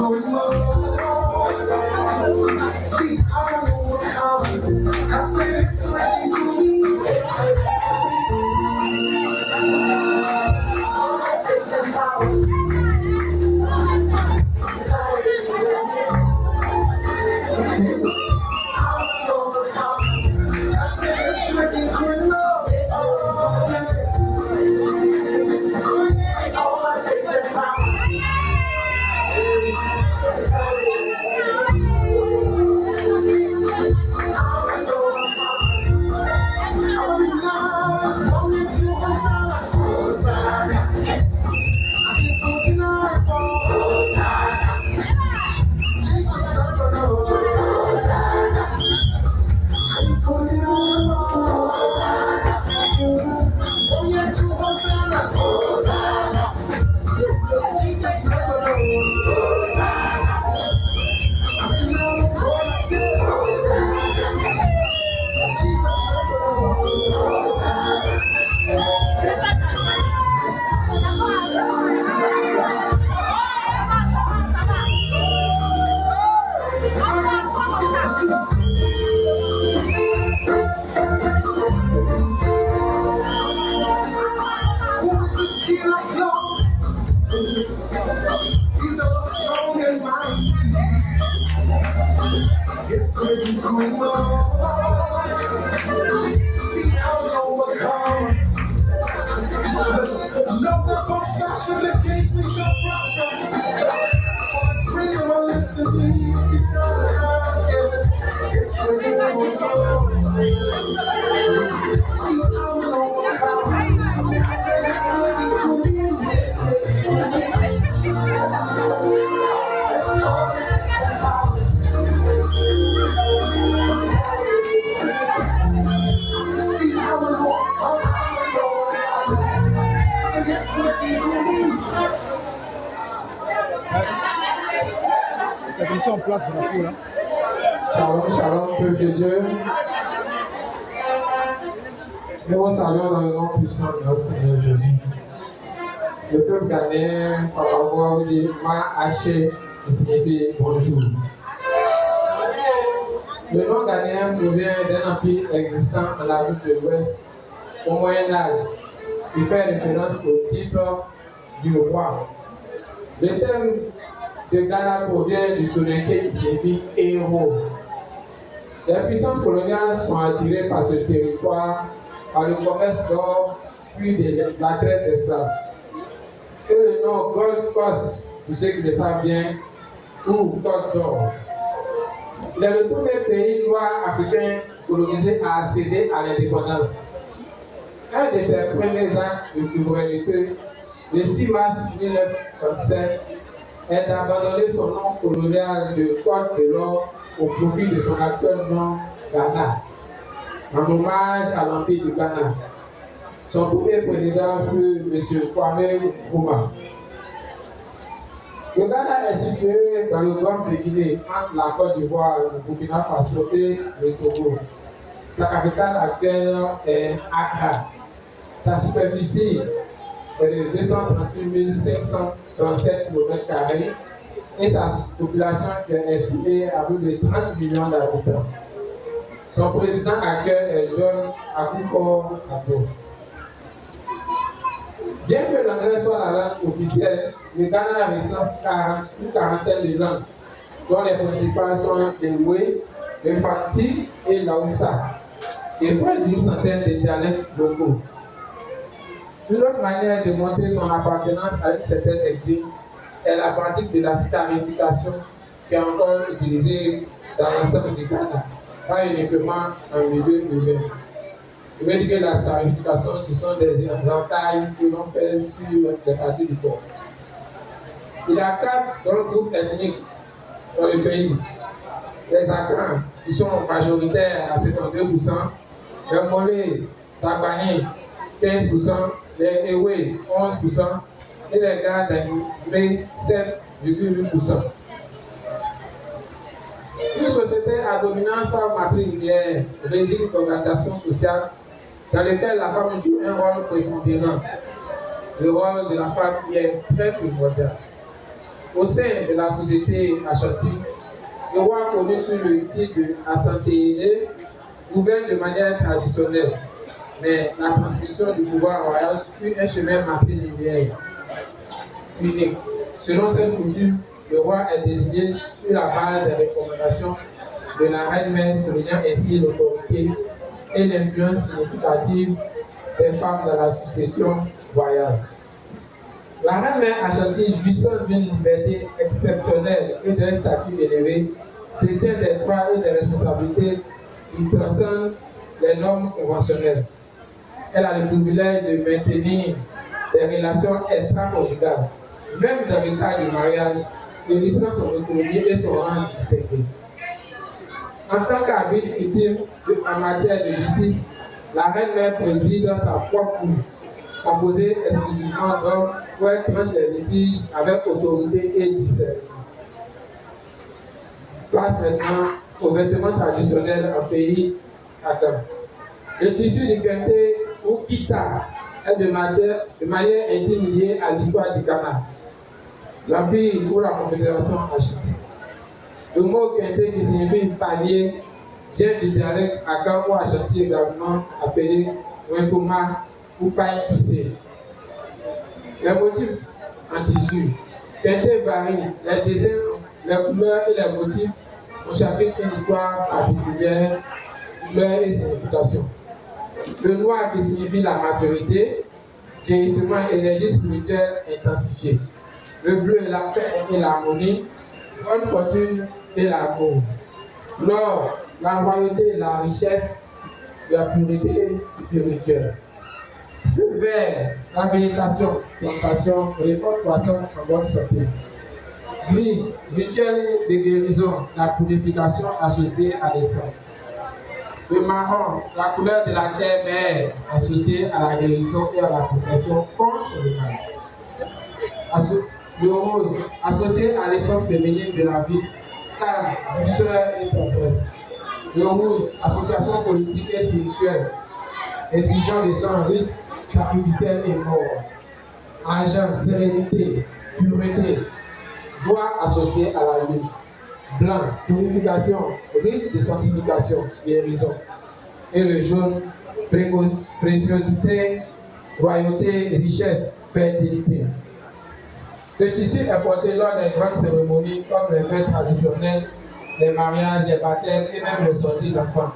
See, I don't know what coming. I said it's ready for me. All my sins and power. I said it's ready for love. All my sins and power. C'est comme ça en place dans la cour là. Shalom, shalom, peuple de Dieu. Nous vous saluons dans le nom puissant de notre Seigneur Jésus. Le peuple ghanéen, par rapport vous dit Mahaché, qui signifie bonjour. Le nom ghanéen provient d'un empire existant en Afrique de l'Ouest au Moyen-Âge. Il fait référence au titre du roi. Le thème de Ghana provient du sobriquet qui signifie héros. Les puissances coloniales sont attirées par ce territoire, par le commerce d'or, puis de la traite d'esclaves. Et le nom Gold Coast, pour ceux qui le savent bien, ou Côte d'Or. Il est le premier pays noir africain colonisé à accéder à l'indépendance. Un de ses premiers actes de souveraineté, le 6 mars 1937, est d'abandonner son nom colonial de Côte de l'Or au profit de son actuel nom Ghana, en hommage à l'Empire du Ghana. Son premier président fut M. Kwame Nkrumah. Le Ghana est situé dans le golfe de Guinée, entre la Côte d'Ivoire, le Burkina Faso et le Togo. Sa capitale actuelle est Accra. Sa superficie est de 238 537 km² et sa population est estimée à plus de 30 millions d'habitants. Son président actuel est John Akufo-Addo. Bien que l'anglais soit la langue officielle, le Ghana recense une quarantaine de langues, dont les principales sont le Wé, le Fanti et l'Aoussa, et près d'une centaine de dialectes locaux. Une autre manière de montrer son appartenance à une certaine ethnie est la pratique de la scarification qui est encore utilisée dans l'ensemble du Ghana, pas uniquement en milieu urbain. Je veux dire que la scarification, ce sont des entailles que l'on fait sur les parties du corps. Il y a 4 groupes ethniques dans le pays. Les Akrans, qui sont majoritaires à 52%, les Molé, Tagbani, 15%, les Ewe, 11%, et les Gardani, 7,8%. Une société à dominance matrilinéaire régime d'organisation sociale dans lequel la femme joue un rôle prépondérant. Le rôle de la femme y est très primordial. Au sein de la société ashanti, le roi connu sous le titre de Asante gouverne de manière traditionnelle, mais la transmission du pouvoir royal suit un chemin marqué linéaire, unique. Selon cette coutume, le roi est désigné sur la base des recommandations de la reine-mère, soulignant ainsi l'autorité et l'influence significative des femmes dans la succession royale. La reine-mère Ashanti, jouissant d'une liberté exceptionnelle et d'un statut élevé, détient des droits et des responsabilités qui transcendent les normes conventionnelles. Elle a le privilège de maintenir des relations extra-conjugales, même dans le cas du mariage, illustrant son autonomie et son rang distingué. En tant qu'arbitre utile en matière de justice, la reine-mère préside sa propre cour, composée exclusivement d'hommes pour trancher les litiges avec autorité et discernement. Place maintenant aux vêtements traditionnels en pays Adam. Le tissu du kente ou kita est de manière intime liée à l'histoire du Ghana, l'Empire ou la Confédération Ashanti. Le mot kente qui signifie palier vient du dialecte Akan ou Ashanti également appelé Wempoma ou pain tissé. Les motifs en tissu. Kente varient, les dessins, les couleurs et les motifs ont chacune une histoire particulière, couleur et signification. Le noir qui signifie la maturité, vieillissement, énergie spirituelle intensifiée. Le bleu est la paix et l'harmonie, bonne fortune et l'amour. L'or, la royauté et la richesse, la pureté spirituelle. Le vert, la végétation, plantation, récolte poisson en bonne santé. Gris, rituel de guérison, la purification associée à l'essence. Le marron, la couleur de la terre mère, associée à la guérison et à la protection contre le mal. Le rose, associé à l'essence féminine de la vie, calme, douceur et tendresse. Le rouge, association politique et spirituelle, effusion de sang riche, sacrificiel et mort. Argent, sérénité, pureté, joie associée à la vie. Blanc, purification, rite de sanctification, guérison. Et le jaune, préciosité, royauté, richesse, fertilité. Ce tissu est porté lors des grandes cérémonies comme les fêtes traditionnelles, les mariages, les baptêmes et même les sorties d'enfants.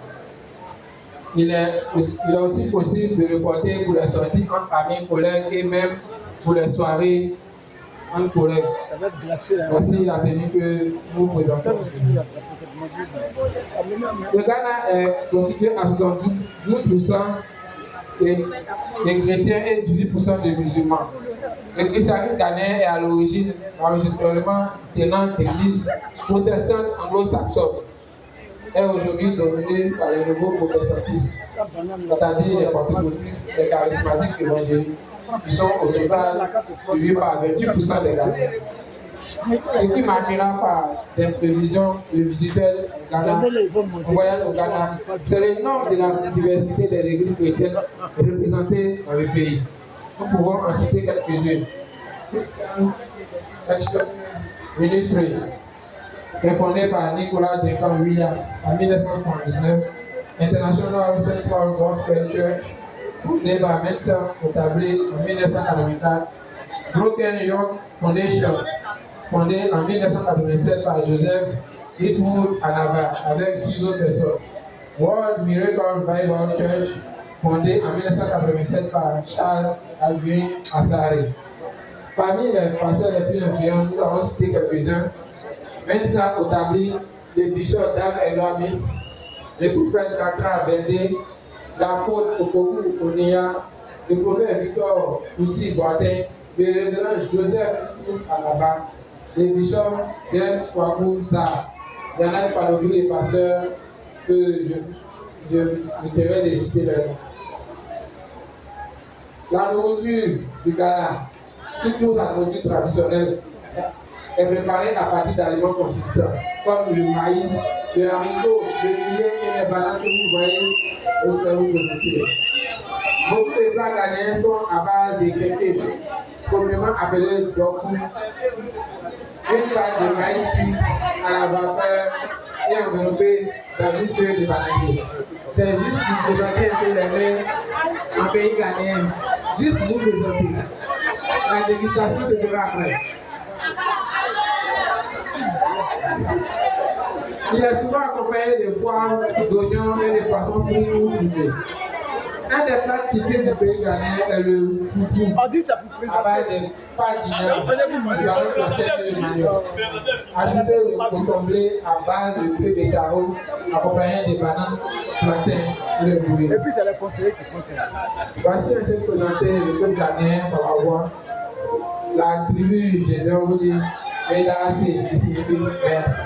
Il est aussi possible de le porter pour les sorties entre amis, collègues et même pour les soirées entre collègues. Ça va être glacé. Hein. Voici la tenue que nous présentons. Le Ghana est constitué à 72% des chrétiens et 18% de musulmans. Le christianisme ghanéen est à l'origine enregistrement tenant d'église protestante anglo-saxonne. Est aujourd'hui dominé par les nouveaux protestantistes, c'est-à-dire les pentecôtistes, les charismatiques évangéliques, qui sont au total suivis par 28% des Ghanéens. Ce qui marquera par des prévisions de visiteurs au Ghana, en voyage au Ghana, c'est le nombre de la diversité des églises chrétiennes représentées dans le pays. Nous pouvons en citer quelques-unes. Ministry, fondé par Nicolas Duncan Williams en 1979, International Central Gospel Church, fondé par Mensa Otablé en 1984, Broken York Foundation, fondé en 1987 par Joseph Eastwood Anaba avec 6 autres personnes, World Miracle Bible Church, fondé en 1987 par Charles Alvin Assari. Parmi les pasteurs les plus influents, nous avons cité quelques-uns. Mensa Otabli, le bishop Dag Edouard Miss, le prophète Kakra Bendé, l'apôtre Okoku Okonia, le prophète Victor Poussi Boatin, le révérend Joseph Eastwood Anaba, le bishop Den Kwaku Sa. Il y en a parmi les pasteurs que je me permets de citer leur nom. La nourriture du Ghana, surtout la nourriture traditionnelle, est préparée à partir d'aliments consistants, comme le maïs, le haricot, le millet et les bananes que vous voyez lorsque vous écoutez. Beaucoup de plats ghanéens sont à base de kéké, communément appelés doku. une pâte de maïs cuit à la vapeur et enveloppée dans une feuille de bananier. C'est juste pour présenter un peu les mets en pays ghanéen. Juste pour vous présenter. La dégustation se fera après. Il est souvent accompagné de poivre, d'oignons et de poissons frits ou fumés. Un des plats typiques du pays ghanéen est le foufou, à base de pâtes d'igname, avec la tête de manioc. Ajoutez le coton blé à base de feuilles de carreaux, accompagné de bananes, plantains ou de bouillie. Et puis c'est les conseillers qui font ça. Voici un peu présenté le peuple ghanéen par la voix. La tribu, je vais vous dire, est là, c'est qui signifie merci.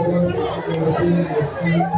merci.